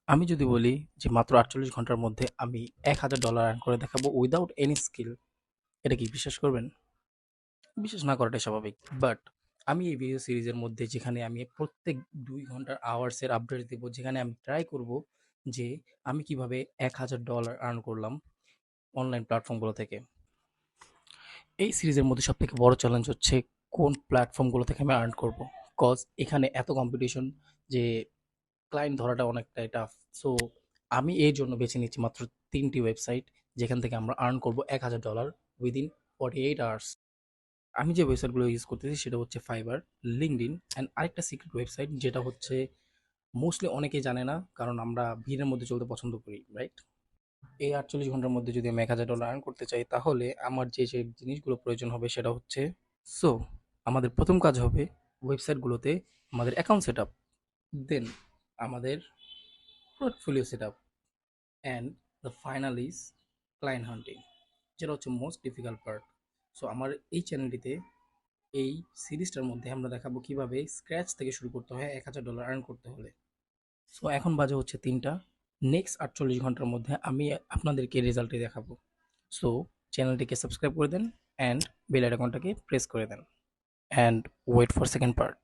আমি যদি বলি যে মাত্র ৪৮ ঘন্টার মধ্যে আমি $১,০০০ আর্ন করে দেখাবো উইদাউট এনি স্কিল, এটা কি বিশ্বাস করবেন? বিশ্বাস না করাটাই স্বাভাবিক। বাট আমি এই ভিডিও সিরিজের মধ্যে যেখানে আমি প্রত্যেক ২ ঘন্টার আওয়ার্সের আপডেট দেব, যেখানে আমি ট্রাই করব যে আমি কিভাবে $১,০০০ আর্ন করলাম অনলাইন প্ল্যাটফর্মগুলো থেকে। এই সিরিজের মধ্যে সবথেকে বড় চ্যালেঞ্জ হচ্ছে কোন প্ল্যাটফর্মগুলো থেকে আমি আর্ন করব। কজ এখানে এত কম্পিটিশন যে ক্লায়েন্ট ধরাটা অনেকটাই টাফ। সো আমি এর জন্য বেছে নিচ্ছি মাত্র ৩টি ওয়েবসাইট যেখান থেকে আমরা আর্ন করব $১,০০০ উইদিন 48 আওয়ার্স। আমি যে ওয়েবসাইটগুলো ইউজ করতেছি সেটা হচ্ছে ফাইবার, লিঙ্কডইন অ্যান্ড আরেকটা সিক্রেট ওয়েবসাইট যেটা হচ্ছে মোস্টলি অনেকেই জানে না, কারণ আমরা ভিড়ের মধ্যে চলতে পছন্দ করি, রাইট? এই ৪৮ ঘন্টার মধ্যে যদি আমি $১,০০০ আর্ন করতে চাই তাহলে আমার যে জিনিসগুলো প্রয়োজন হবে সেটা হচ্ছে, সো আমাদের প্রথম কাজ হবে ওয়েবসাইটগুলোতে আমাদের অ্যাকাউন্ট সেট আপ, দেন আমাদের portfolio set up, and the final is client হান্টিং, যেটা হচ্ছে মোস্ট ডিফিকাল্ট পার্ট। সো আমার এই চ্যানেলটিতে এই সিরিজটার মধ্যে আমরা দেখাবো কিভাবে স্ক্র্যাচ থেকে শুরু করতে হয় $১,০০০ আর্ন করতে হলে। সো এখন বাজে হচ্ছে ৩টা। নেক্সট ৪৮ ঘন্টার মধ্যে আমি আপনাদেরকে রেজাল্টটি দেখাবো। সো চ্যানেলটিকে সাবস্ক্রাইব করে দেন অ্যান্ড বেল আইকনটাকে প্রেস করে দেন and wait for second part.